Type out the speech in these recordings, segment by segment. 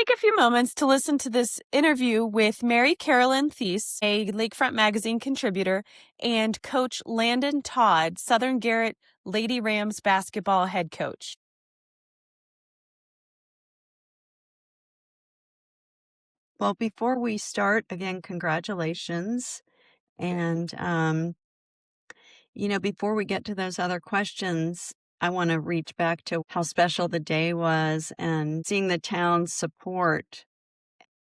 Take a few moments to listen to this interview with Mary Carolyn Thies, a Lakefront Magazine contributor, and Coach Landon Todd, Southern Garrett Lady Rams basketball head coach. Well, before we start, again, congratulations. And, before we get to those other questions, I want to reach back to how special the day was and seeing the town's support.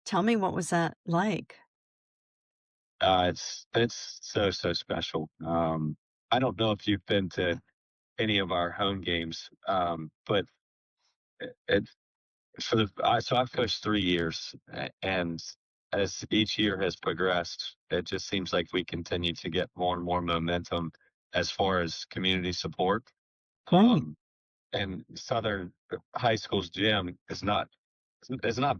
Tell me, what was that like? It's so special. I don't know if you've been to any of our home games, but it for the so I've coached 3 years, and as each year has progressed, it just seems like we continue to get more and more momentum as far as community support. Great. And Southern High School's gym is not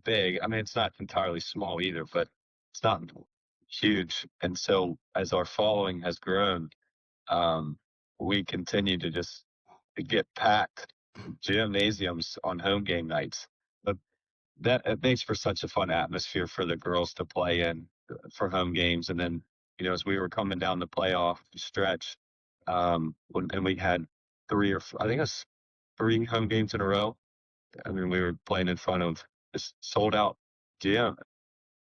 big. I mean, it's not entirely small either, but it's not huge. And so as our following has grown, um, we continue to just get packed gymnasiums on home game nights. But that it makes for such a fun atmosphere for the girls to play in for home games. And then, as we were coming down the playoff stretch, and we had I think it was 3 home games in a row. I mean, we were playing in front of this sold out gym.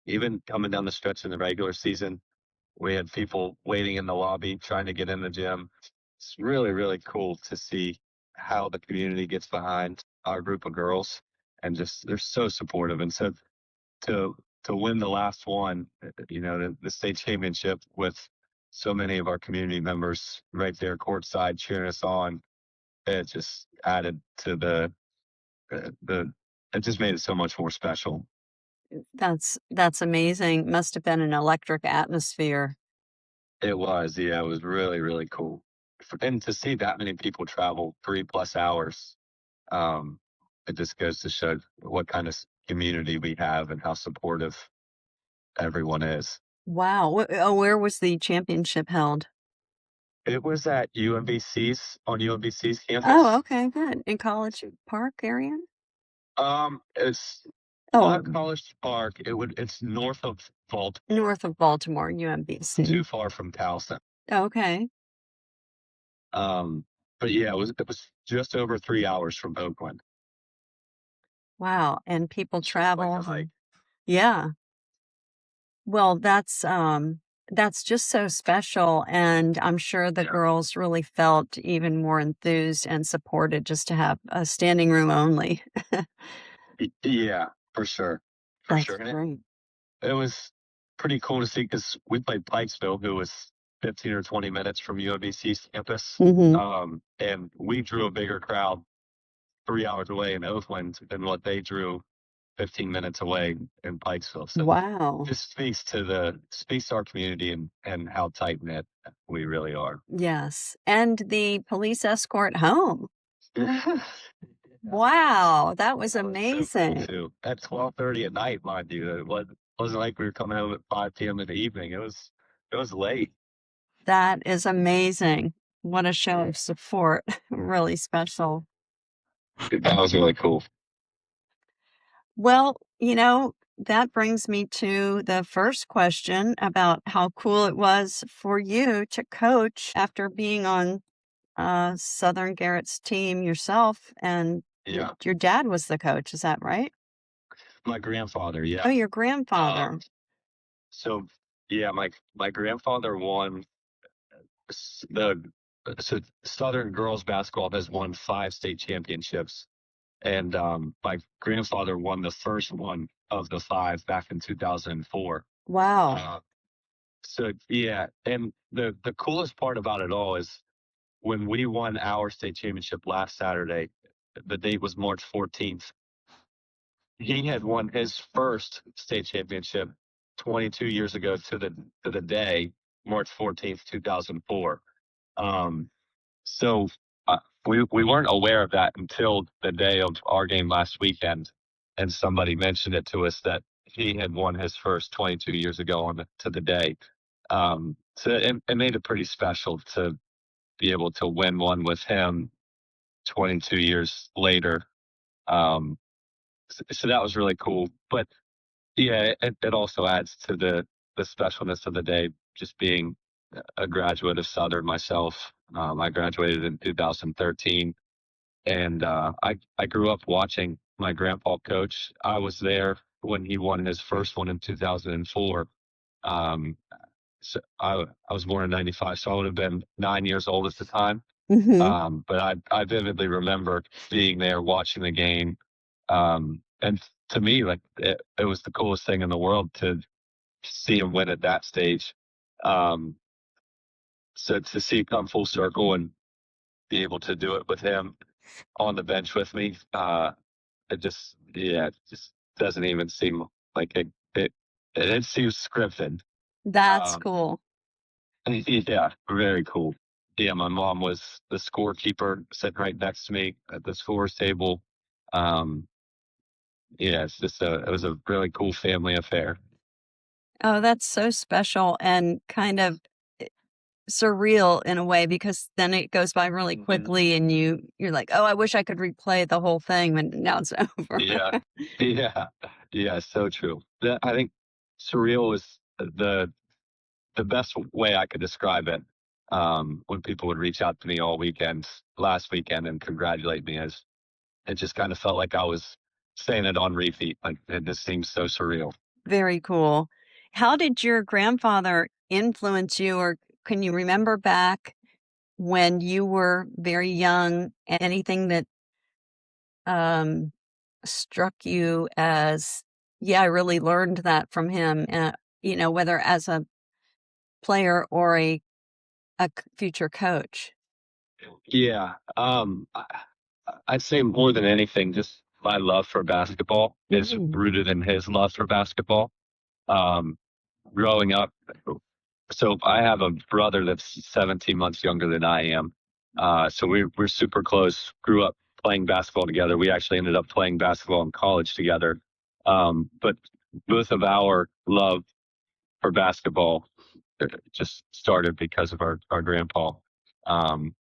Even coming down the stretch in the regular season, we had people waiting in the lobby trying to get in the gym. It's really, really cool to see how the community gets behind our group of girls, and just they're so supportive. And so to to win the last one, the state championship with so many of our community members right there courtside cheering us on, it just added to the it just made it so much more special. That's amazing. Must have been an electric atmosphere. It was, yeah, it was really, really cool. And to see that many people travel 3+ hours, um, it just goes to show what kind of community we have and how supportive everyone is. Wow. Where was the championship held? It was at UMBC's Oh, campus. okay, good. In College Park area? It's Oh, not College Park. It's north of Baltimore, north of Baltimore, too UMBC. far from Towson. Okay. Um, but yeah, it was just over 3 hours from Oakland. Wow. And people So quite the travel. hike. Yeah. Well, that's just so special, and I'm sure the Yeah. girls really felt even more enthused and supported just to have a standing room only. Yeah, for sure. For That's sure. And great. it was pretty cool to see because we played Pikesville, who was 15 or 20 minutes from UMBC's campus. Hmm. And we drew a bigger crowd 3 hours away in Oakland than what they drew 15 minutes away in Pikesville. So Wow. just speaks to our community and how tight knit we really are. Yes. And the police escort home. Yeah. Wow, that was That was so cool amazing. too. At 12:30 at night, mind you, it wasn't like we were coming home at 5 p.m. in the evening. It was late. That is amazing. What a show of support. Really special. That was really cool. Well, that brings me to the first question about how cool it was for you to coach after being on Southern Garrett's team yourself, and Yeah, your dad was the coach. Is that right? my grandfather. Oh, Yeah. your grandfather. So yeah, my grandfather won the so Southern girls basketball has won 5 state championships, and my grandfather won the first one of the 5 back in 2004. Wow. Uh, so yeah, and the coolest part about it all is when we won our state championship last Saturday. The date was March 14th. He had won his first state championship 22 years ago to the day, March 14th, 2004. Um, so we weren't aware of that until the day of our game last weekend, and somebody mentioned it to us that he had won his first 22 years ago to the day. So it made it pretty special to be able to win one with him 22 years later. Um, So that was really cool. But yeah, it also adds to the specialness of the day, just being a graduate of Southern myself. I graduated in 2013, and I grew up watching my grandpa coach. I was there when he won his first one in 2004. Um, so I was born in '95, so I would have been 9 years old at the time. Hmm. But I vividly remember being there watching the game. And to me, like it was the coolest thing in the world to see him win at that stage. Um, so to see it come full circle and be able to do it with him on the bench with me, it just doesn't even seem like it, it seems scripted. That's Um, cool. yeah, very cool. Yeah, my mom was the scorekeeper sitting right next to me at the scores table. Um, yeah, it was a really cool family affair. Oh, that's so special and kind of surreal in a way because then it goes by really Mhm. quickly and you're like, "Oh, I wish I could replay the whole thing, but now it's over." Yeah, yeah, yeah, so true. I think surreal is the best way I could describe it. When people would reach out to me all weekend, last weekend, and congratulate me, as it just kind of felt like I was saying it on repeat. Like it just seems so surreal. Very cool. How did your grandfather influence you, or can you remember back when you were very young, anything that um, struck you as, yeah, I really learned that from him, whether as a player or a future coach? Yeah, I'd say more than anything, just my love for basketball is Mm. rooted in his love for basketball. Um, Growing up, so I have a brother that's 17 months younger than I am. So we're super close. Grew up playing basketball together. We actually ended up playing basketball in college together. But both of our love for basketball just started because of our grandpa. Um,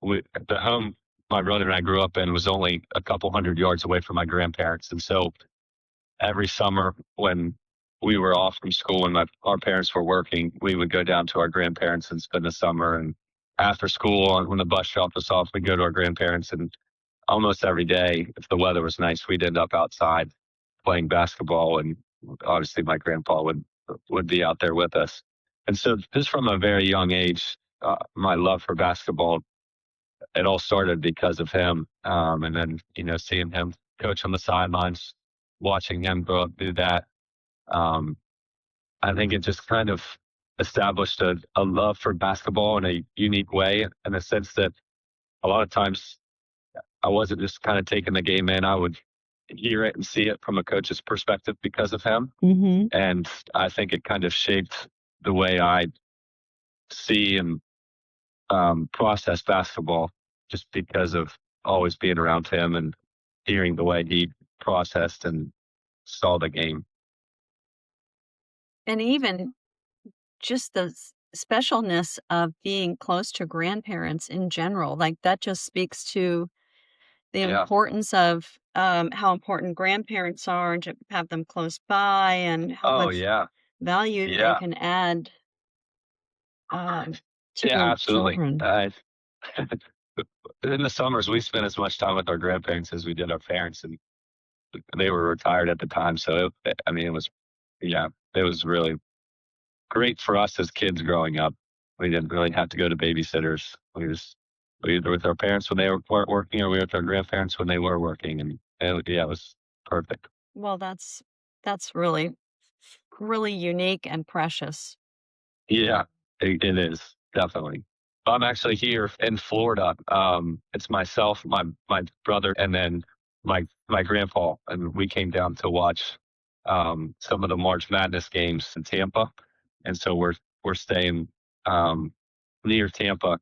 the home my brother and I grew up in was only a couple hundred yards away from my grandparents, and so every summer when we were off from school and our parents were working, we would go down to our grandparents and spend the summer. And after school, when the bus dropped us off, we'd go to our grandparents. And almost every day, if the weather was nice, we'd end up outside playing basketball. And obviously, my grandpa would be out there with us. And so, just from a very young age, my love for basketball, it all started because of him. And then, seeing him coach on the sidelines, watching him grow up do that, um, I think it just kind of established a love for basketball in a unique way, in the sense that a lot of times I wasn't just kind of taking the game in. I would hear it and see it from a coach's perspective because of him. Hmm. And I think it kind of shaped the way I see and process basketball, just because of always being around him and hearing the way he processed and saw the game. And even just the specialness of being close to grandparents in general, like that just speaks to the Yeah. importance of how important grandparents are and to have them close by and how Oh, much yeah. value they Yeah. can add um, to Yeah, your absolutely. children. In the summers, we spent as much time with our grandparents as we did our parents, and they were retired at the time. So, I mean, yeah, it was really great for us as kids growing up. We didn't really have to go to babysitters. We either with our parents when they weren't working, or we were with our grandparents when they were working, and yeah, it was perfect. Well, that's really really unique and precious. Yeah, it is definitely. I'm actually here in Florida. It's myself, my brother, and then my grandpa, and we came down to watch some of the March Madness games in Tampa, and so we're staying um, near Tampa.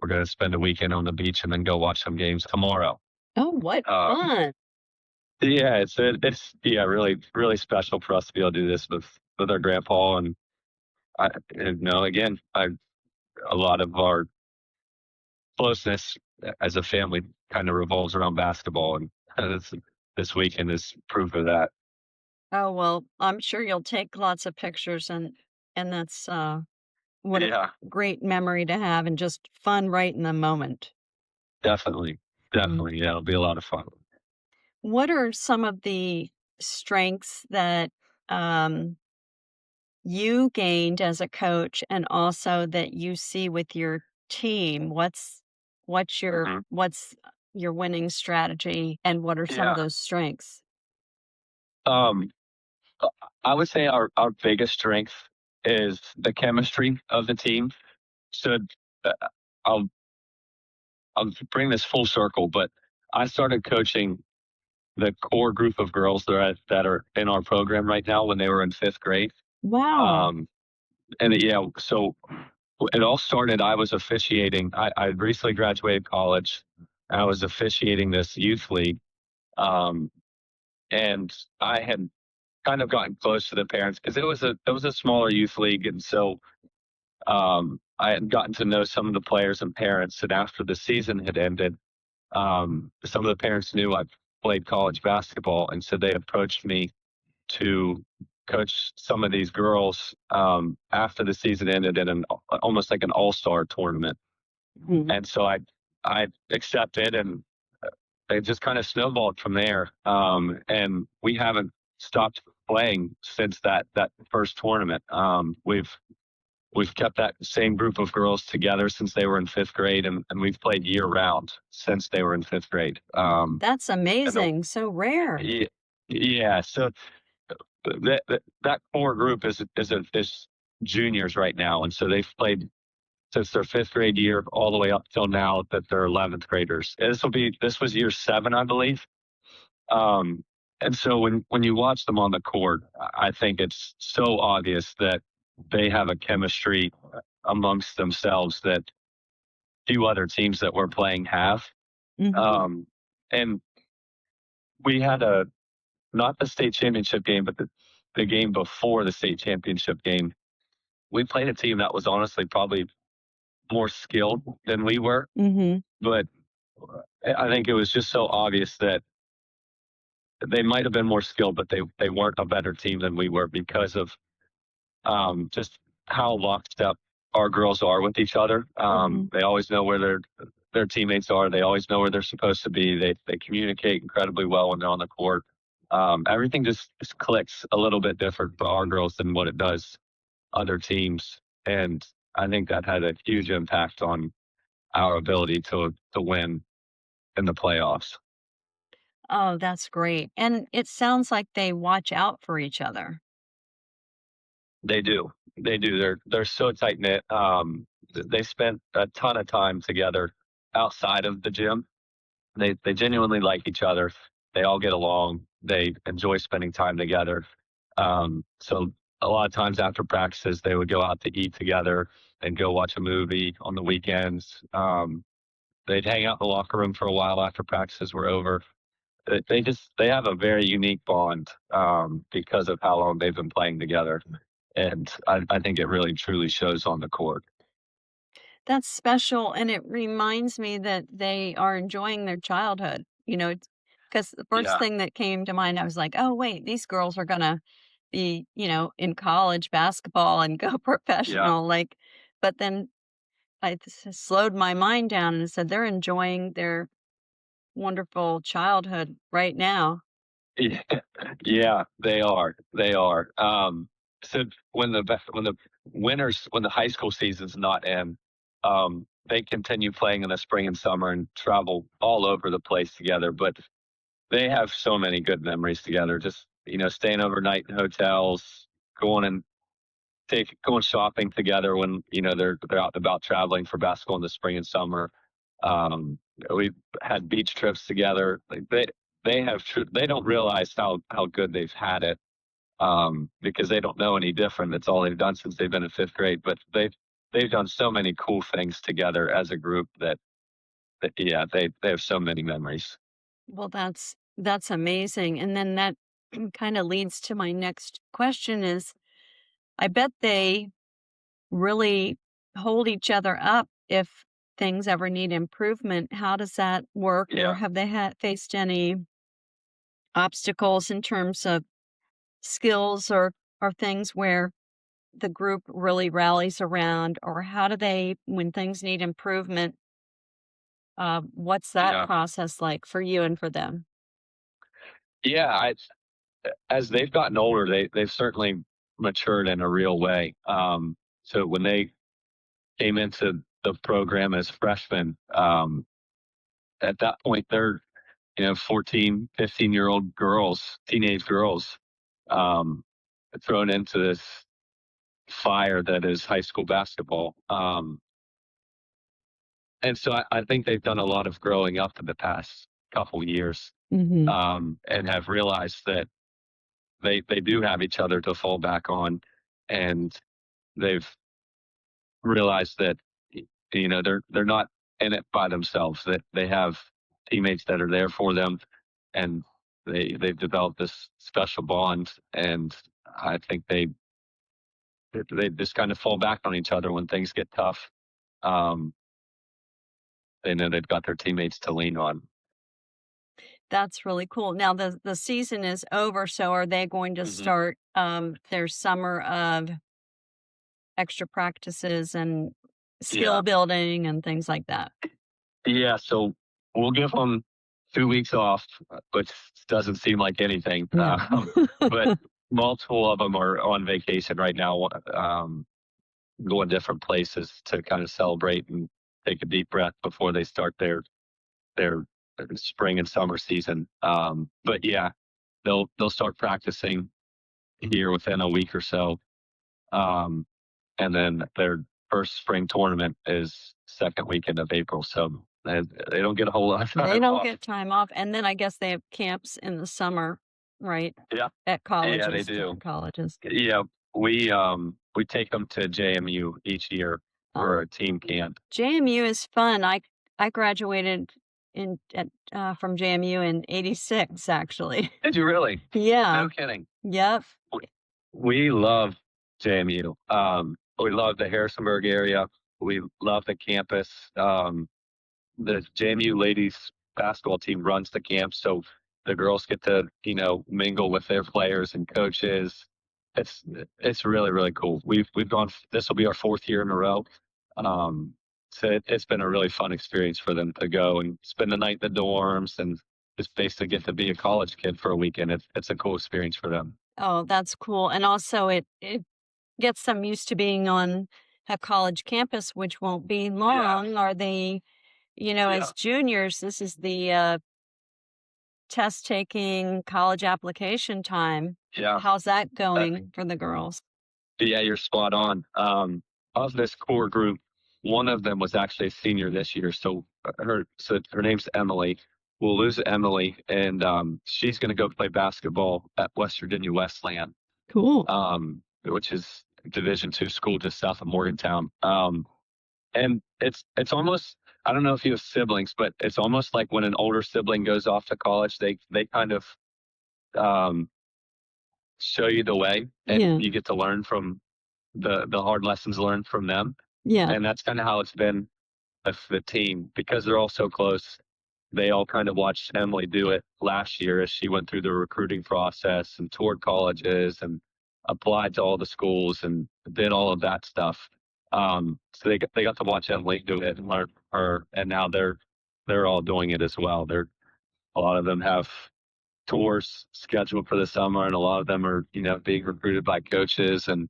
We're going to spend a weekend on the beach and then go watch some games tomorrow. Oh, what Um, fun! yeah, it's yeah, really really special for us to be able to do this with our grandpa. And again, a lot of our closeness as a family kind of revolves around basketball, and it's this weekend is proof of that. Oh, well, I'm sure you'll take lots of pictures and that's what a Yeah, great memory to have and just fun right in the moment. definitely. Mm. Definitely. Yeah, it'll be a lot of fun. What are some of the strengths that um, you gained as a coach and also that you see with your team? Mhm. What's your winning strategy and what are some of Yeah. those strengths? Um, uh, I would say our biggest strength is the chemistry of the team. So uh, I'll I'll bring this full circle, but I started coaching the core group of girls that are in our program right now when they were in fifth grade. Wow. Um, and yeah, so it all started. I was officiating. I recently graduated college. I was officiating this youth league, um, and I had kind of gotten close to the parents because it was a smaller youth league, and so I had gotten to know some of the players and parents. And after the season had ended, some of the parents knew I played college basketball, and so they approached me to coach some of these girls after the season ended in an almost like an all-star tournament. Mhm. And so I accepted, and it just kind of snowballed from there. And we haven't stopped playing since that first tournament. We've kept that same group of girls together since they were in fifth grade, and we've played year round since they were in fifth grade. That's And the, amazing. So rare. yeah, yeah, so that core group is juniors right now, and so they've played since their fifth grade year all the way up till now that they're 11th graders. And this was year 7, I believe. Um, and so when you watch them on the court, I think it's so obvious that they have a chemistry amongst themselves that few other teams that we're playing have. Mhm. Um, and we had not the state championship game, but the game before the state championship game. We played a team that was honestly probably more skilled than we were, Mhm. but I think it was just so obvious that they might have been more skilled, but they weren't a better team than we were because of just how locked up our girls are with each other. Mhm. They always know where their teammates are. They always know where they're supposed to be. They communicate incredibly well when they're on the court. Everything just clicks a little bit different for our girls than what it does other teams, and I think that had a huge impact on our ability to win in the playoffs. Oh, that's great. And it sounds like they watch out for each other. They do. They do. They're so tight knit. They spent a ton of time together outside of the gym. They genuinely like each other. They all get along. They enjoy spending time together. So a lot of times after practices, they would go out to eat together and go watch a movie on the weekends. They'd hang out in the locker room for a while after practices were over. They have a very unique bond because of how long they've been playing together, and I think it really truly shows on the court. That's special, and it reminds me that they are enjoying their childhood, because the first Yeah, thing that came to mind, I was like, "Oh, wait, these girls are gonna be, in college basketball and go yeah. professional," but then I slowed my mind down and said, "They're enjoying their wonderful childhood right now." Yeah, yeah, they are. They are. So when the high school season's not in, they continue playing in the spring and summer and travel all over the place together. But they have so many good memories together. Just staying overnight in hotels, going and going shopping together when they're out and about traveling for basketball in the spring and summer. Um, we've had beach trips together. Like they don't realize how good they've had it because they don't know any different. It's all they've done since they've been in fifth grade. But they've done so many cool things together as a group that yeah they have so many memories. Well, that's amazing, and then that kinda leads to my next question is, I bet they really hold each other up if things ever need improvement. How does that work, or Yeah. have they faced any obstacles in terms of skills or things where the group really rallies around, or how do they, when things need improvement, what's that Yeah. process like for you and for them? Yeah. As they've gotten older, they've certainly matured in a real way. So when they came into the program as freshmen, at that point, they're, 14, 15-year-old girls, teenage girls, um, thrown into this fire that is high school basketball. And so I think they've done a lot of growing up in the past couple years, Mm-hmm. and have realized that they do have each other to fall back on, and they've realized that they're not in it by themselves. That they have teammates that are there for them, and they've developed this special bond. And I think they just kind of fall back on each other when things get tough. Um, they know they've got their teammates to lean on. That's really cool. Now the season is over, so are they going to hmm start their summer of extra practices and skill Yeah, building and things like that? yeah. So we'll give them 2 weeks off, which doesn't seem like anything. No. But multiple of them are on vacation right now, going different places to kind of celebrate and take a deep breath before they start their spring and summer season. But yeah, they'll start practicing here within a week or so, um, and then their first spring tournament is second weekend of April. So they don't get a whole lot of They time don't off. get time off, and then I guess they have camps in the summer, right? Yeah, At yeah, they colleges, do. different colleges. Yeah, we take them to JMU each year for Oh, a team camp. JMU is fun. I graduated from JMU in '86, actually. Did you really? Yeah. No kidding. Yep. We love JMU. We love the Harrisonburg area. We love the campus. The JMU ladies basketball team runs the camp, so the girls get to mingle with their players and coaches. It's it's really really cool. We've gone. This will be our fourth year in a row. Um, so it's been a really fun experience for them to go and spend the night in the dorms and just basically get to be a college kid for a weekend. It's a cool experience for them. Oh, that's cool. And also it gets them used to being on a college campus, which won't be Yeah, long. Are they, yeah, as juniors, this is the test taking college application time. yeah. How's that Uh, going for the girls? Yeah, you're spot on. Of this core group, one of them was actually a senior this year. So her name's Emily. We'll lose Emily, and she's going to go play basketball at West Virginia Wesleyan, Cool. which is a Division II school just south of Morgantown. And it's almost, I don't know if you have siblings, but it's almost like when an older sibling goes off to college, they kind of um, show you the way, and Yeah. you get to learn from the hard lessons learned from them. Yeah. And that's kind of how it's been with the team because they're all so close. They all kind of watched Emily do it last year as she went through the recruiting process and toured colleges and applied to all the schools and did all of that stuff. So they got to watch Emily do it and learn from her, and now they're all doing it as well. They're A lot of them have tours scheduled for the summer, and a lot of them are being recruited by coaches, and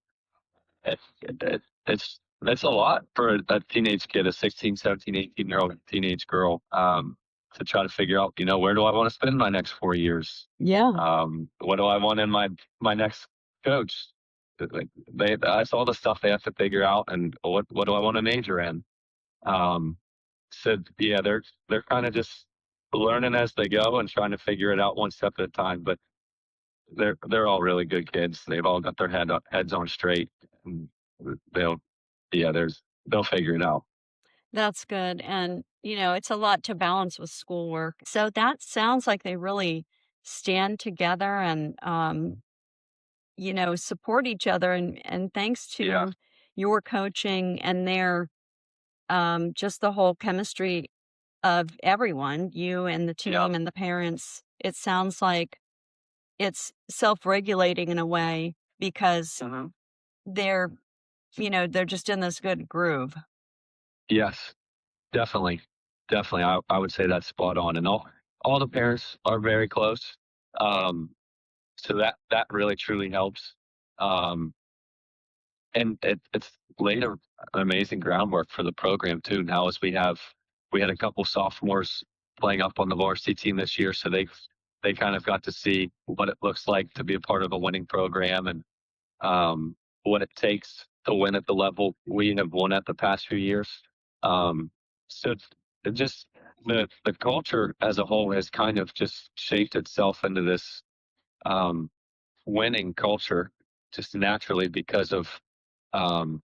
it's a lot for a teenage kid, a 16, 17, 18-year-old teenage girl, to try to figure out, where do I want to spend my next 4 years? Yeah. What do I want in my next coach? Like that's all the stuff they have to figure out, and what do I want to major in? Um, so yeah, they're kind of just learning as they go and trying to figure it out one step at a time. But they're all really good kids. They've all got their heads on straight, and they'll they'll figure it out. That's good. And, it's a lot to balance with schoolwork. So that sounds like they really stand together and, support each other. And thanks Yeah, to your coaching and their, just the whole chemistry of everyone, you and the yeah, team and the parents, it sounds like it's self-regulating in a way because Mhm. they're, they're just in this good groove. Yes, definitely. Definitely. I would say that's spot on. And all the parents are very close. Um, so that really truly helps. Um, and it's laid an amazing groundwork for the program too. Now as we had a couple sophomores playing up on the varsity team this year, so they kind of got to see what it looks like to be a part of a winning program and what it takes to win at the level we have won at the past few years. Um, so it just the culture as a whole has kind of just shaped itself into this um, winning culture just naturally because of um,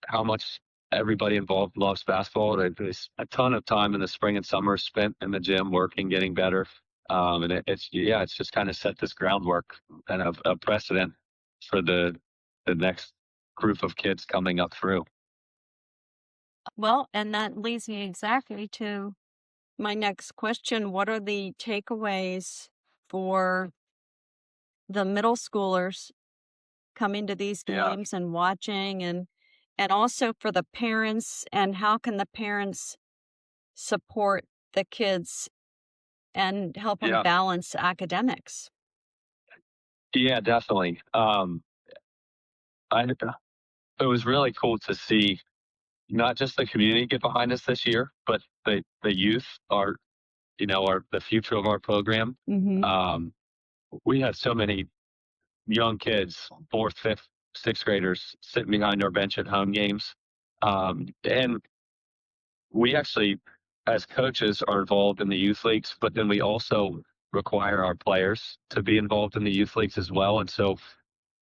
how much everybody involved loves basketball. There's a ton of time in the spring and summer spent in the gym working, getting better. And it's just kind of set this groundwork and a precedent for the next group of kids coming up through. Well, and that leads me exactly to my next question. What are the takeaways for the middle schoolers coming to these Yeah, games and watching and also for the parents, and how can the parents support the kids and help them yeah, balance academics? yeah, definitely. It was really cool to see not just the community get behind us this year, but the youth are are the future of our program. Mhm. Um, we had so many young kids, fourth, fifth, sixth graders sitting behind our bench at home games. And we actually, as coaches, are involved in the youth leagues, but then we also require our players to be involved in the youth leagues as well. And so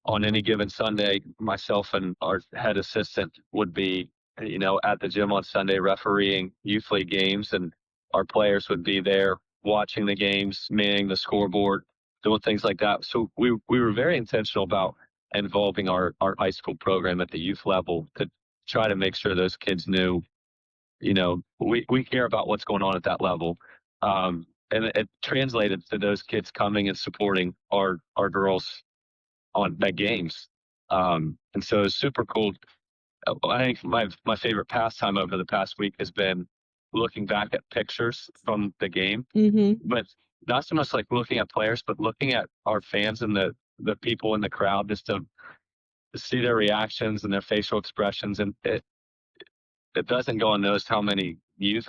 on any given Sunday, myself and our head assistant would be, at the gym on Sunday refereeing youth league games, and our players would be there watching the games, manning the scoreboard, doing things like that. So we were very intentional about involving our high school program at the youth level to try to make sure those kids knew, we care about what's going on at that level. And it translated to those kids coming and supporting our girls on the games. And so it's super cool. I think my favorite pastime over the past week has been looking back at pictures from the game, Mhm. but not so much like looking at players, but looking at our fans and the people in the crowd just to see their reactions and their facial expressions. And it doesn't go unnoticed how many youth,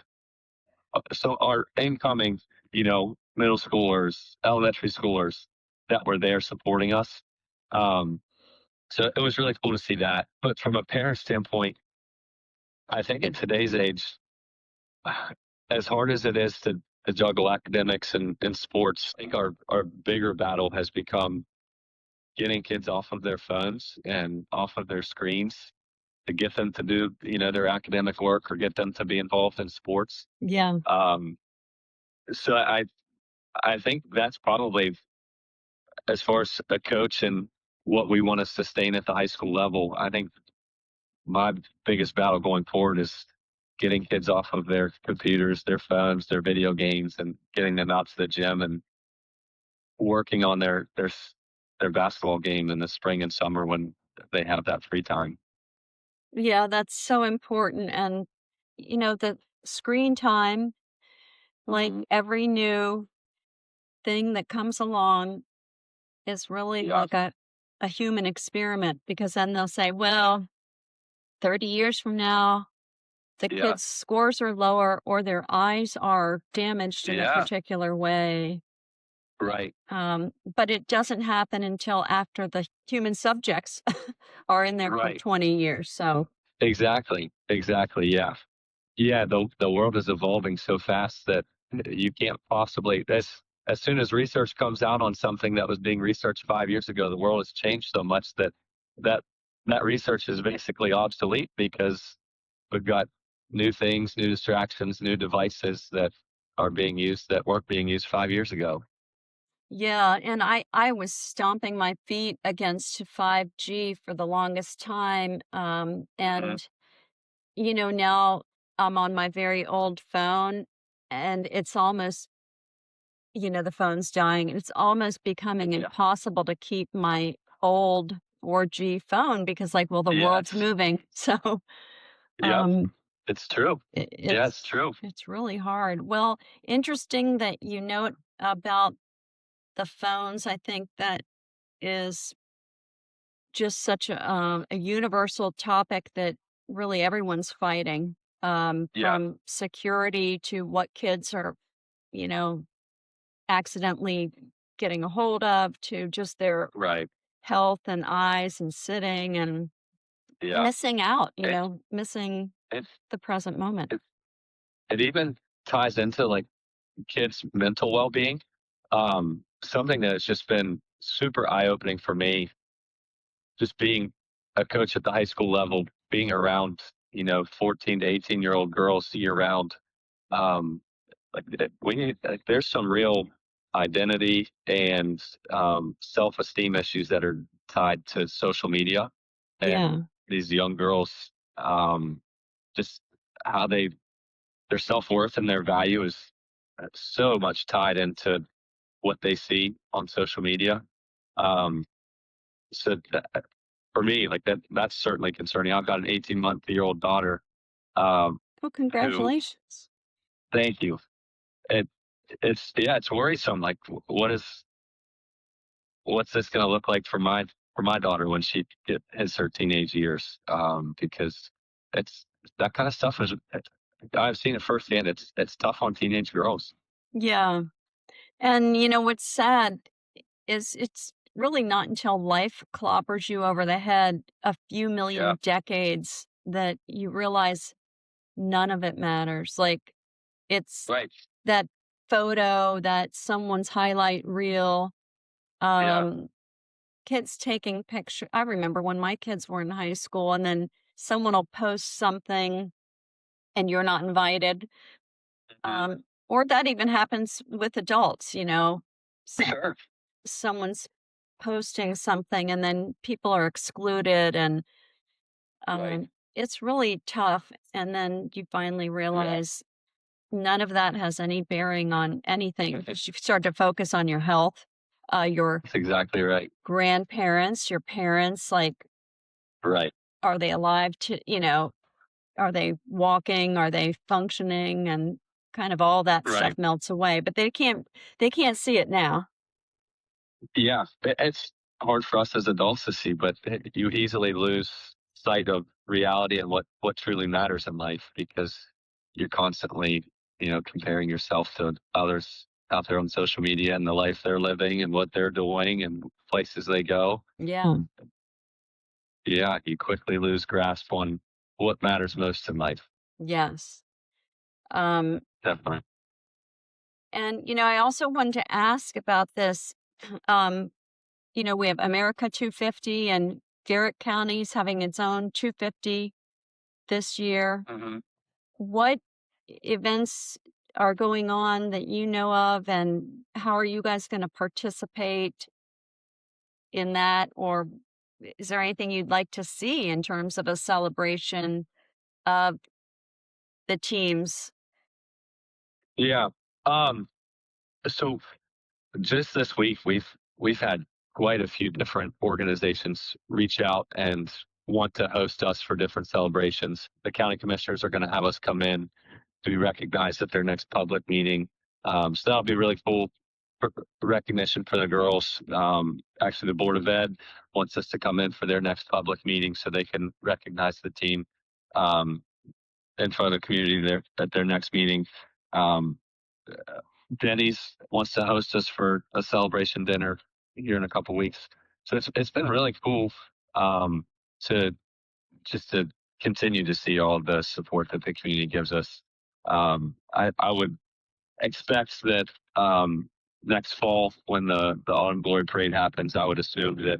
so our incoming, middle schoolers, elementary schoolers that were there supporting us. Um, So it was really cool to see that. But from a parent standpoint, I think in today's age, as hard as it is to juggle academics and sports, I think our bigger battle has become getting kids off of their phones and off of their screens to get them to do, their academic work or get them to be involved in sports. Yeah. Um, so I think that's probably as far as a coach and what we want to sustain at the high school level. I think my biggest battle going forward is getting kids off of their computers, their phones, their video games, and getting them out to the gym and working on their basketball game in the spring and summer when they have that free time. Yeah, that's so important. And, the screen time, like Mhm. every new thing that comes along, is really Yeah, like a human experiment because then they'll say, well, 30 years from now, the yeah, kids' scores are lower or their eyes are damaged in a yeah. particular way. Right, But it doesn't happen until after the human subjects are in there for right. 20 years. So, Exactly, exactly. Yeah, yeah. The world is evolving so fast that you can't possibly. As soon as research comes out on something that was being researched 5 years ago, the world has changed so much that that research is basically obsolete because we've got new things, new distractions, new devices that are being used that weren't being used 5 years ago. yeah. And I was stomping my feet against 5G for the longest time. Mhm. And, now I'm on my very old phone and it's almost the phone's dying. It's almost becoming Yeah. impossible to keep my old 4G phone because, like, well, the world's Yes. moving. So, Yep. um, It's true. it, Yeah, it's it's true. it's really hard. Well, interesting that you know about the phones. I think that is just such a universal topic that really everyone's fighting, Yeah. from security to what kids are, you know, accidentally getting a hold of to just their Right. health and eyes and sitting and Yeah. missing out, It missing it the present moment. it, it even ties into like kids' mental well-being. Something that has just been super eye-opening for me, just being a coach at the high school level, being around 14 to 18-year-old girls year round. Um, we need there's some real identity and self-esteem issues that are tied to social media, and Yeah. these young girls, just how their self-worth and their value is so much tied into what they see on social media. Um, so for me, like that's certainly concerning. I've got an 18-month-year-old daughter, um, Well, who, congratulations. thank you. It, it's worrisome. Like, what's this going to look like for my daughter when she hits her teenage years? Because it's that kind of stuff is. I've seen it firsthand. It's tough on teenage girls. Yeah. And what's sad is it's really not until life clobbers you over the head a few Yeah. million decades that you realize none of it matters. Like, it's Right. that photo, that someone's highlight reel, Yeah. um, kids taking picture. I remember when my kids were in high school and then someone will post something and you're not invited. Mhm. Or that even happens with adults, Sure. someone's posting something and then people are excluded and Right. it's really tough. And then you finally Yeah. realize none of that has any bearing on anything because you start to focus on your health, your That's exactly right. grandparents, your parents, like, Right. are they alive to, are they walking? Are they functioning? And kind of all that stuff Right. melts away, but they can't see it now. Yeah. It's hard for us as adults to see, but you easily lose sight of reality and what truly matters in life because you're constantly, comparing yourself to others out there on social media and the life they're living and what they're doing and places they go. Yeah. Yeah, you quickly lose grasp on what matters most in life. Yes. Um, Definitely. and I also wanted to ask about this. Um, we have America 250 and Garrett County's having its own 250 this year. Hmm. What events are going on that you know of, and how are you guys going to participate in that? Or is there anything you'd like to see in terms of a celebration of the teams? Yeah. Um, so just this week, we've had quite a few different organizations reach out and want to host us for different celebrations. The county commissioners are going to have us come in to be recognized at their next public meeting. So that'll be really cool recognition for the girls. Actually, the Board of Ed wants us to come in for their next public meeting so they can recognize the team, um, in front of the community there at their next meeting. Um, Denny's wants to host us for a celebration dinner here in a couple weeks. So it's been really cool, to to continue to see all the support that the community gives us. I would expect that, next fall when the Autumn Glory Parade happens, I would assume that,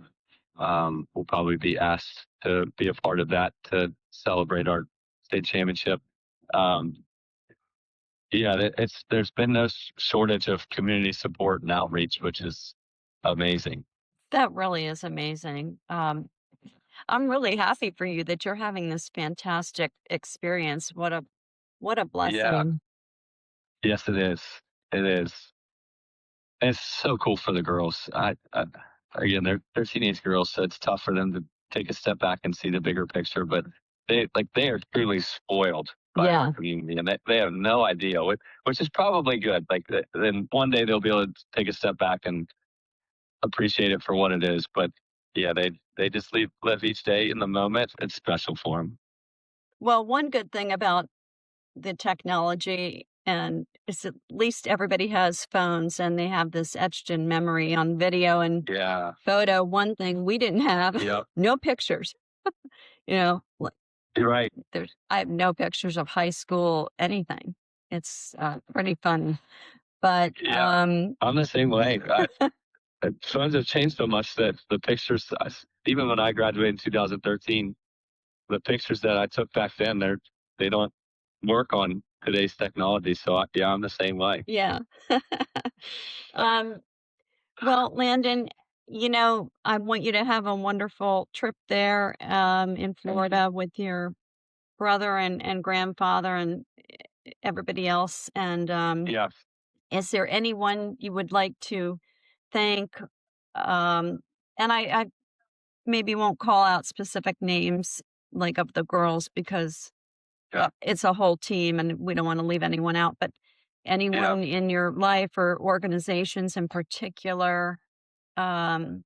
we'll probably be asked to be a part of that to celebrate our state championship. Um, yeah, there's been no shortage of community support and outreach, which is amazing. That really is amazing. I'm really happy for you that you're having this fantastic experience. What a Yeah, blessing. yes, it is. It is. it's so cool for the girls. Again, they're teenage girls, so it's tough for them to take a step back and see the bigger picture. But they are truly spoiled by our community, and they have no idea, which is probably good. Like then one day they'll be able to take a step back and appreciate it for what it is. But yeah, they just live each day in the moment. It's special for them. Well, one good thing about the technology and is at least everybody has phones and they have this etched in memory on video and Yeah. photo. One thing we didn't have, Yep. no pictures. Like You're right. I have no pictures of high school anything. It's pretty fun, but Yeah. I'm the same way. Phones have changed so much that the pictures, even when I graduated in 2013, the pictures that I took back then, they don't work on today's technology. So yeah, I'm the same way. yeah. um, well, Landon, I want you to have a wonderful trip there in Florida with your brother and grandfather and everybody else. And Yeah. is there anyone you would like to thank? And I maybe won't call out specific names like of the girls because Yeah. it's a whole team and we don't want to leave anyone out, but anyone in your life or organizations in particular, um,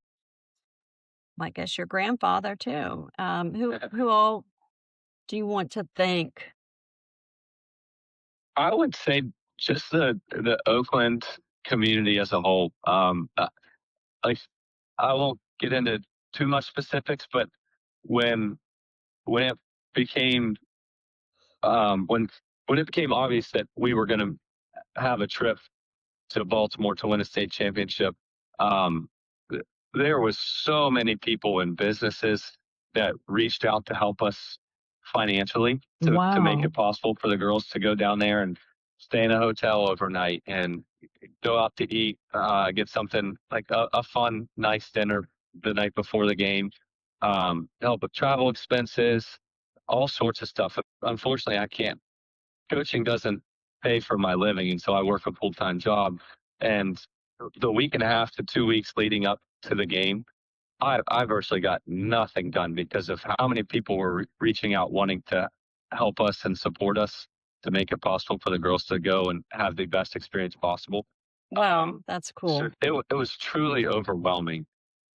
I guess your grandfather too. Who all do you want to thank? I would say just the Oakland community as a whole. Like I won't get into too much specifics, but when when it became when it became obvious that we were going to have a trip to Baltimore to win a state championship, um, there was so many people and businesses that reached out to help us financially to make it possible for the girls to go down there and stay in a hotel overnight and go out to eat, get something like a fun, nice dinner the night before the game, help with travel expenses, all sorts of stuff. Unfortunately, I can't. Coaching doesn't pay for my living, and so I work a full time job. And the week and a half to 2 weeks leading up to the game, I virtually got nothing done because of how many people were reaching out wanting to help us and support us to make it possible for the girls to go and have the best experience possible. Wow, that's cool. So it was truly overwhelming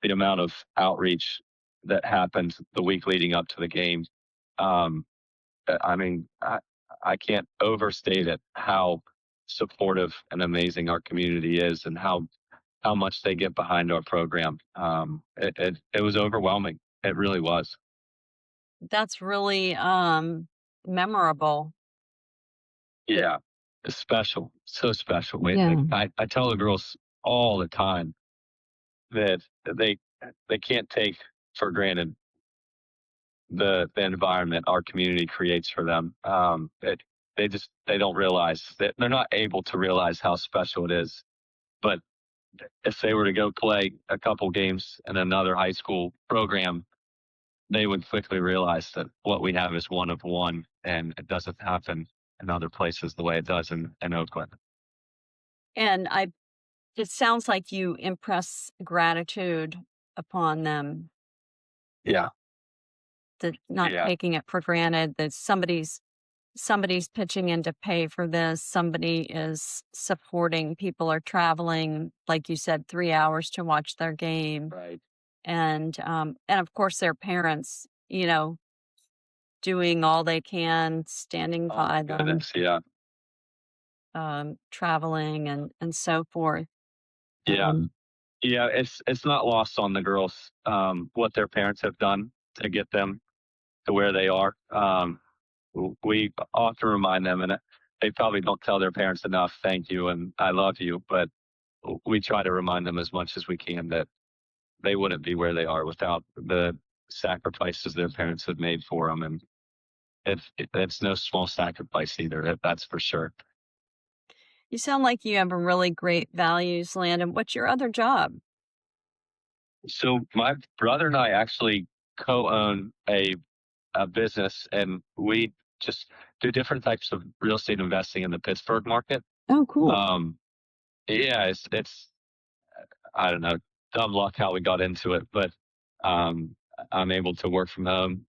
the amount of outreach that happened the week leading up to the game. Um, I mean, I can't overstate it how supportive and amazing our community is and how much they get behind our program. It was overwhelming. It really was. That's really memorable. Yeah. It's special. So special. I tell the girls all the time that they can't take for granted the environment our community creates for them. They don't realize that they're not able to realize how special it is. But if they were to go play a couple games in another high school program, they would quickly realize that what we have is one of one, and it doesn't happen in other places the way it does in Oakland. And it sounds like you impress gratitude upon them, Yeah. that not taking it for granted that somebody's pitching in to pay for this, somebody is supporting, people are traveling, like you said, 3 hours to watch their game. Right. And of course their parents, doing all they can, standing Oh by my them, goodness. Yeah. traveling and so forth. Yeah. Um, Yeah. It's not lost on the girls what their parents have done to get them to where they are. We often remind them, and they probably don't tell their parents enough, thank you and I love you, but we try to remind them as much as we can that they wouldn't be where they are without the sacrifices their parents have made for them. And it's no small sacrifice either, that's for sure. you sound like you have a really great values, Landon. What's your other job? So my brother and I actually co-own a business, and we just do different types of real estate investing in the Pittsburgh market. Oh, cool. Yeah, it's I don't know, dumb luck how we got into it, but um, I'm able to work from home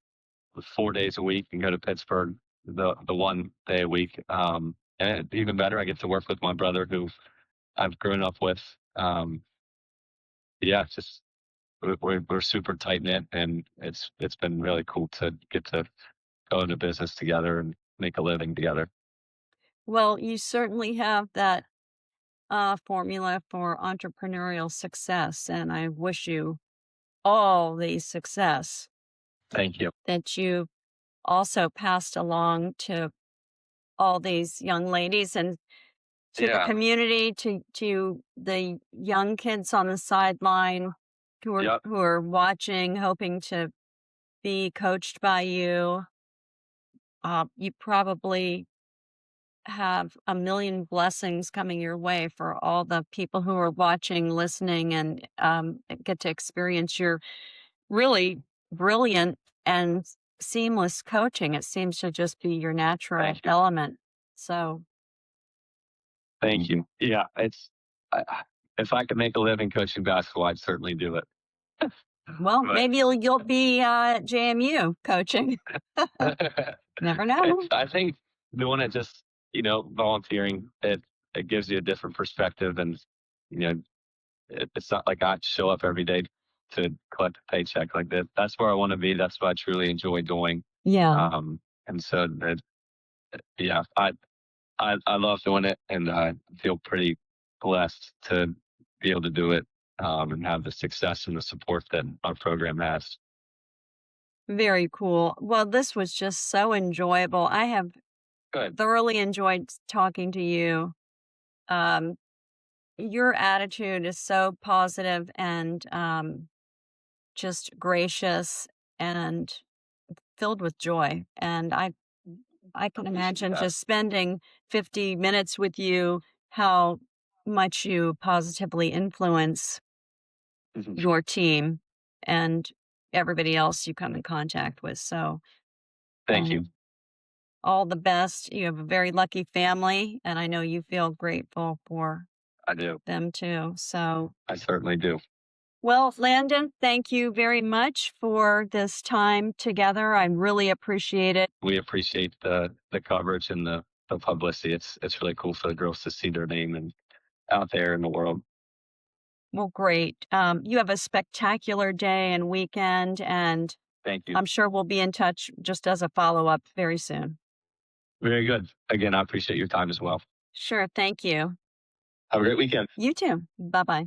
4 days a week and go to Pittsburgh the 1 day a week. And even better, I get to work with my brother who I've grown up with. Yeah, it's just we're super tight knit, and it's been really cool to get to go into business together and make a living together. Well, you certainly have that formula for entrepreneurial success, and I wish you all the success Thank you. that you also passed along to all these young ladies and to the Yeah. community, to the young kids on the sideline Yep. who are watching, hoping to be coached by you. You probably have a million blessings coming your way for all the people who are watching, listening, and get to experience your really brilliant and seamless coaching. It seems to just be your natural Thank you. element. So, Thank you. Yeah, if I could make a living coaching basketball, I'd certainly do it. well, But maybe you'll be JMU coaching. Never know. I think doing it just, volunteering, it gives you a different perspective, and you know, it's not like I show up every day to collect a paycheck like that. That's where I want to be. That's what I truly enjoy doing. Yeah, And so yeah, I love doing it, and I feel pretty blessed to be able to do it, and have the success and the support that our program has. very cool. Well, this was just so enjoyable. I have Good. thoroughly enjoyed talking to you. Um, your attitude is so positive and just gracious and filled with joy. And I can Appreciate imagine that. just spending 50 minutes with you, how much you positively influence Mhm. your team and everybody else you come in contact with. So, Thank you. um, all the best. You have a very lucky family, and I know you feel grateful for I do. them too. So, I certainly do. well, Landon, thank you very much for this time together. I really appreciate it. We appreciate the coverage and the publicity. It's really cool for the girls to see their name and out there in the world. Well, great. You have a spectacular day and weekend, and Thank you. I'm sure we'll be in touch just as a follow up very soon. Very good. Again, I appreciate your time as well. Sure. Thank you. Have a great weekend. You too. Bye bye.